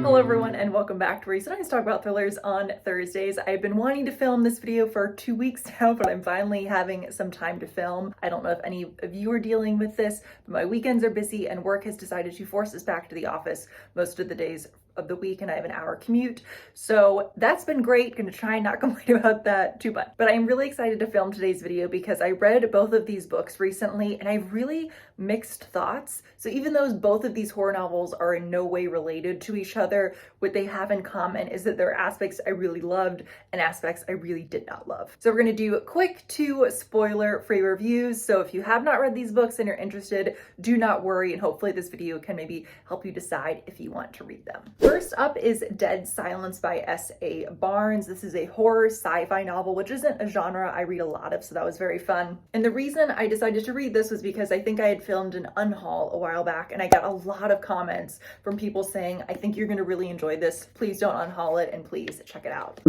Hello everyone and welcome back to where we sometimes talk about thrillers on Thursdays. I've been wanting to film this video for 2 weeks now, but I'm finally having some time to film. I don't know if any of you are dealing with this, but my weekends are busy and work has decided to force us back to the office most of the days of the week, and I have an hour commute. So that's been great. Gonna try and not complain about that too much. But I'm really excited to film today's video because I read both of these books recently and I have really mixed thoughts. So even though both of these horror novels are in no way related to each other, what they have in common is that there are aspects I really loved and aspects I really did not love. So we're gonna do quick 2 spoiler-free reviews. So if you have not read these books and you're interested, do not worry, and hopefully this video can maybe help you decide if you want to read them. First up is Dead Silence by S.A. Barnes. This is a horror sci-fi novel, which isn't a genre I read a lot of, so that was very fun. And the reason I decided to read this was because I think I had filmed an unhaul a while back and I got a lot of comments from people saying, I think you're gonna really enjoy this. Please don't unhaul it and please check it out.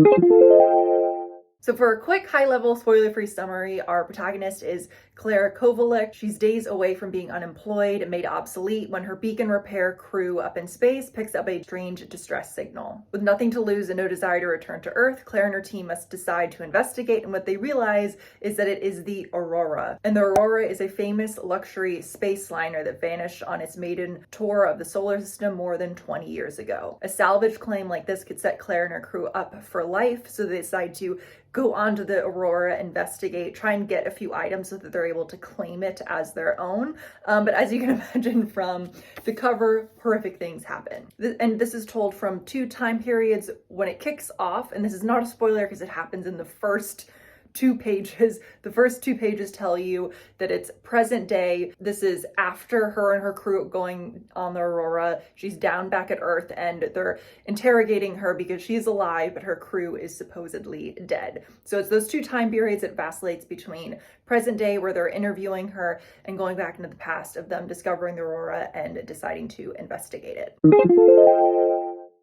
So for a quick high-level spoiler-free summary, our protagonist is Claire Kovalik. She's days away from being unemployed and made obsolete when her beacon repair crew up in space picks up a strange distress signal. With nothing to lose and no desire to return to Earth, Claire and her team must decide to investigate, and what they realize is that it is the Aurora. And the Aurora is a famous luxury space liner that vanished on its maiden tour of the solar system more than 20 years ago. A salvage claim like this could set Claire and her crew up for life, so they decide to go onto the Aurora, investigate, try and get a few items so that they're able to claim it as their own. But as you can imagine from the cover, horrific things happen. And this is told from 2 time periods when it kicks off, and this is not a spoiler because it happens in the first 2 pages. The first 2 pages tell you that it's present day. This is after her and her crew going on the Aurora. She's down back at Earth and they're interrogating her because she's alive, but her crew is supposedly dead. So it's those 2 time periods. It vacillates between present day, where they're interviewing her, and going back into the past of them discovering the Aurora and deciding to investigate it.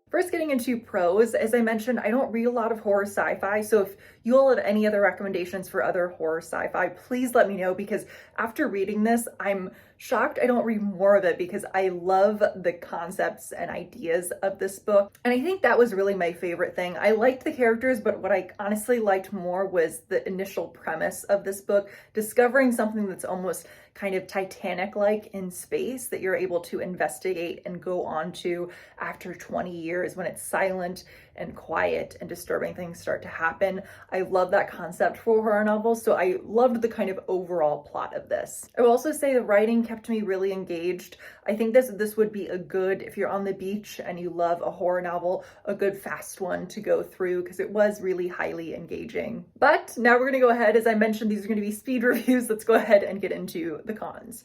First, getting into prose, as I mentioned, I don't read a lot of horror sci-fi, so if you all have any other recommendations for other horror sci-fi, please let me know, because after reading this, I'm shocked I don't read more of it because I love the concepts and ideas of this book. And I think that was really my favorite thing. I liked the characters, but what I honestly liked more was the initial premise of this book, discovering something that's almost kind of Titanic-like in space that you're able to investigate and go on to after 20 years when it's silent and quiet and disturbing things start to happen. I love that concept for horror novels, so I loved the kind of overall plot of this. I will also say the writing kept me really engaged. I think this would be a good, if you're on the beach and you love a horror novel, a good fast one to go through because it was really highly engaging. But now we're gonna go ahead, as I mentioned, these are gonna be speed reviews. Let's go ahead and get into the cons.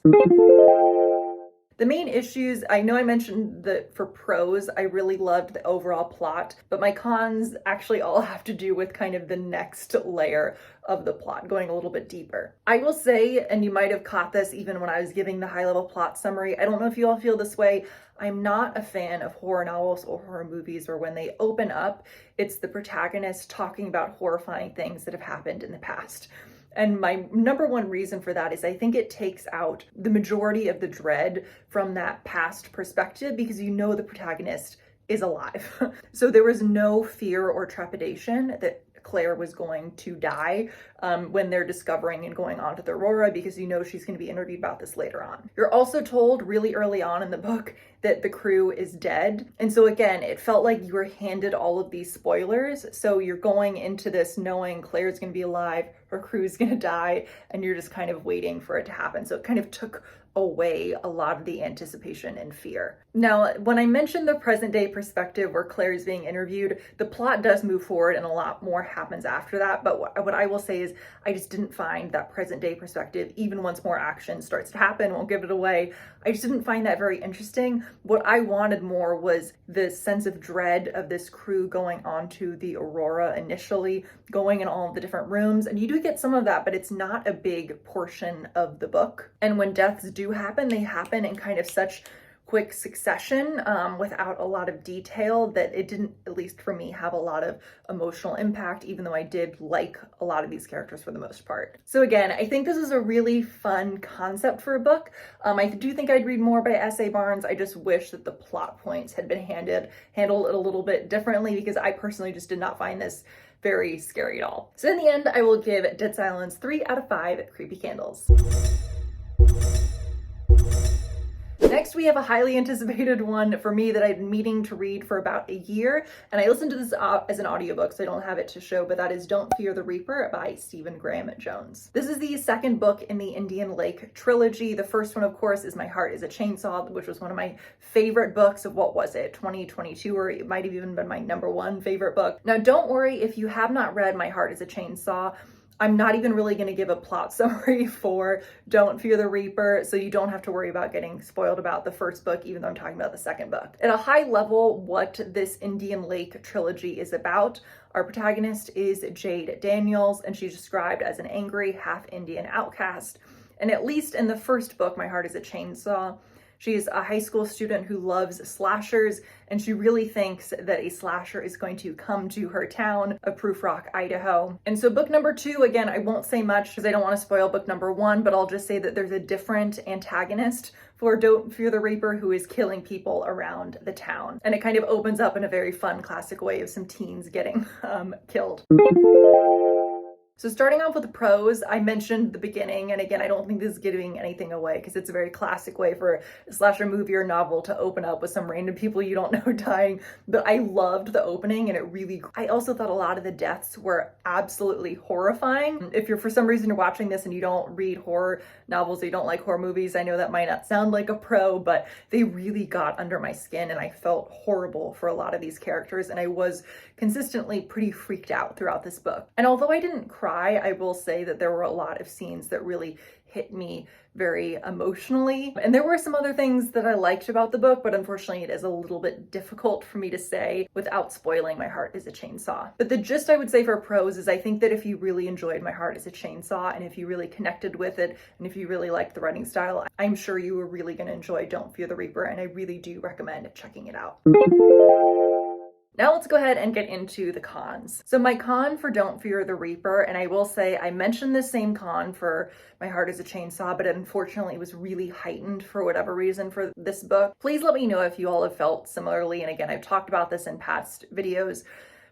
The main issues, I know I mentioned that for prose, I really loved the overall plot, but my cons actually all have to do with kind of the next layer of the plot, going a little bit deeper. I will say, and you might have caught this even when I was giving the high-level plot summary, I don't know if you all feel this way, I'm not a fan of horror novels or horror movies where when they open up, it's the protagonist talking about horrifying things that have happened in the past. And my number one reason for that is I think it takes out the majority of the dread from that past perspective because you know the protagonist is alive. So there was no fear or trepidation that Claire was going to die when they're discovering and going on to the Aurora, because you know she's going to be interviewed about this later on. You're also told really early on in the book that the crew is dead. And so again, it felt like you were handed all of these spoilers. So you're going into this knowing Claire's going to be alive, her crew's going to die, and you're just kind of waiting for it to happen. So it kind of took away a lot of the anticipation and fear. Now, when I mentioned the present day perspective where Claire is being interviewed, the plot does move forward and a lot more happens after that. But what I will say is I just didn't find that present day perspective, even once more action starts to happen, won't give it away, I just didn't find that very interesting. What I wanted more was the sense of dread of this crew going onto the Aurora initially, going in all of the different rooms. And you do get some of that, but it's not a big portion of the book. And when deaths do happen, they happen in kind of such quick succession without a lot of detail that it didn't, at least for me, have a lot of emotional impact, even though I did like a lot of these characters for the most part. So again, I think this is a really fun concept for a book. I do think I'd read more by S.A. Barnes. I just wish that the plot points had been handled a little bit differently, because I personally just did not find this very scary at all. So in the end, I will give Dead Silence 3 out of 5 creepy candles. Next, we have a highly anticipated one for me that I've been meaning to read for about a year, and I listened to this as an audiobook, so I don't have it to show, but that is Don't Fear the Reaper by Stephen Graham Jones. This is the second book in the Indian Lake trilogy. The first one, of course, is My Heart is a Chainsaw, which was one of my favorite books of, what was it, 2022, or it might have even been my #1 favorite book. Now, don't worry if you have not read My Heart is a Chainsaw. I'm not even really going to give a plot summary for Don't Fear the Reaper, so you don't have to worry about getting spoiled about the first book, even though I'm talking about the second book. At a high level, what this Indian Lake trilogy is about, our protagonist is Jade Daniels, and she's described as an angry, half-Indian outcast. And at least in the first book, My Heart is a Chainsaw, she's a high school student who loves slashers, and she really thinks that a slasher is going to come to her town of Proof Rock, Idaho. And so book number 2, again, I won't say much because I don't want to spoil book number 1, but I'll just say that there's a different antagonist for Don't Fear the Reaper who is killing people around the town. And it kind of opens up in a very fun, classic way of some teens getting killed. So starting off with the prose, I mentioned the beginning, and again, I don't think this is giving anything away because it's a very classic way for a slasher movie or novel to open up with some random people you don't know dying, but I loved the opening, and I also thought a lot of the deaths were absolutely horrifying. If you're, for some reason, you're watching this and you don't read horror novels or you don't like horror movies, I know that might not sound like a pro, but they really got under my skin, and I felt horrible for a lot of these characters, and I was consistently pretty freaked out throughout this book. And although I didn't cry, I will say that there were a lot of scenes that really hit me very emotionally. And there were some other things that I liked about the book, but unfortunately it is a little bit difficult for me to say without spoiling My Heart is a Chainsaw. But the gist I would say for prose is I think that if you really enjoyed My Heart is a Chainsaw, and if you really connected with it, and if you really liked the writing style, I'm sure you were really going to enjoy Don't Fear the Reaper, and I really do recommend checking it out. Now let's go ahead and get into the cons. So my con for Don't Fear the Reaper, and I will say I mentioned the same con for My Heart is a Chainsaw, but unfortunately it was really heightened for whatever reason for this book. Please let me know if you all have felt similarly, and again, I've talked about this in past videos,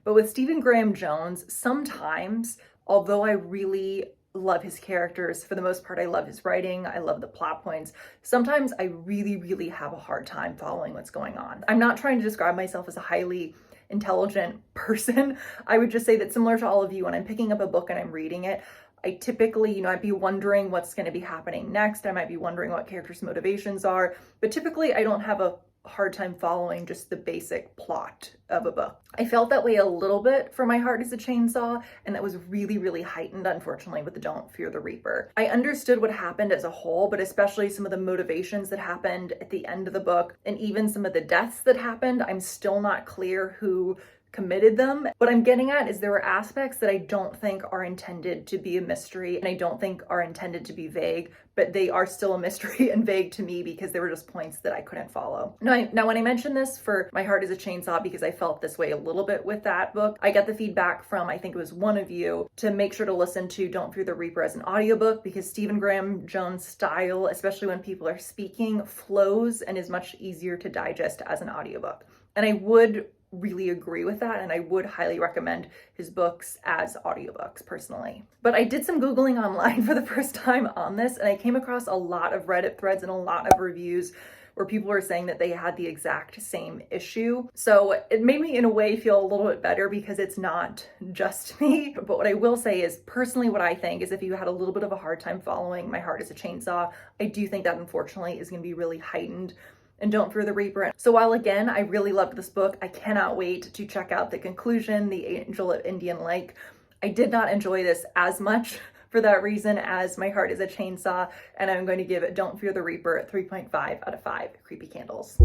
but with Stephen Graham Jones, sometimes, although I really love his characters, for the most part I love his writing, I love the plot points, sometimes I really have a hard time following what's going on. I'm not trying to describe myself as a highly intelligent person. I would just say that, similar to all of you, when I'm picking up a book and I'm reading it, I typically, I'd be wondering what's going to be happening next. I might be wondering what characters' motivations are, but typically I don't have a hard time following just the basic plot of a book. I felt that way a little bit for My Heart is a Chainsaw, and that was really heightened, unfortunately, with the Don't Fear the Reaper. I understood what happened as a whole, but especially some of the motivations that happened at the end of the book, and even some of the deaths that happened, I'm still not clear who committed them. What I'm getting at is there are aspects that I don't think are intended to be a mystery, and I don't think are intended to be vague, but they are still a mystery and vague to me because they were just points that I couldn't follow. Now, when I mentioned this for My Heart is a Chainsaw, because I felt this way a little bit with that book, I got the feedback from, I think it was one of you, to make sure to listen to Don't Fear the Reaper as an audiobook, because Stephen Graham Jones' style, especially when people are speaking, flows and is much easier to digest as an audiobook. And I would really agree with that, and I would highly recommend his books as audiobooks personally. But I did some Googling online for the first time on this, and I came across a lot of Reddit threads and a lot of reviews where people were saying that they had the exact same issue. So it made me in a way feel a little bit better because it's not just me. But what I will say is, personally, what I think is if you had a little bit of a hard time following My Heart is a Chainsaw, I do think that unfortunately is going to be really heightened and Don't Fear the Reaper. So while again, I really loved this book, I cannot wait to check out the conclusion, The Angel of Indian Lake. I did not enjoy this as much for that reason as My Heart is a Chainsaw, and I'm going to give it Don't Fear the Reaper 3.5 out of 5 creepy candles.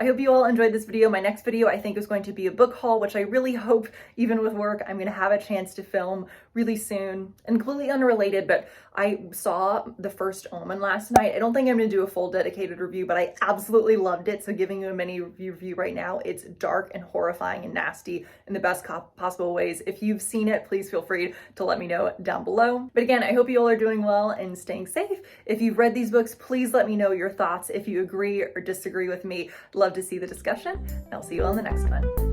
I hope you all enjoyed this video. My next video I think is going to be a book haul, which I really hope, even with work, I'm gonna have a chance to film really soon. And completely unrelated, but I saw The First Omen last night. I don't think I'm gonna do a full dedicated review, but I absolutely loved it. So giving you a mini review right now. It's dark and horrifying and nasty in the best possible ways. If you've seen it, please feel free to let me know down below. But again, I hope you all are doing well and staying safe. If you've read these books, please let me know your thoughts. If you agree or disagree with me, I'd love to see the discussion. I'll see you on the next one.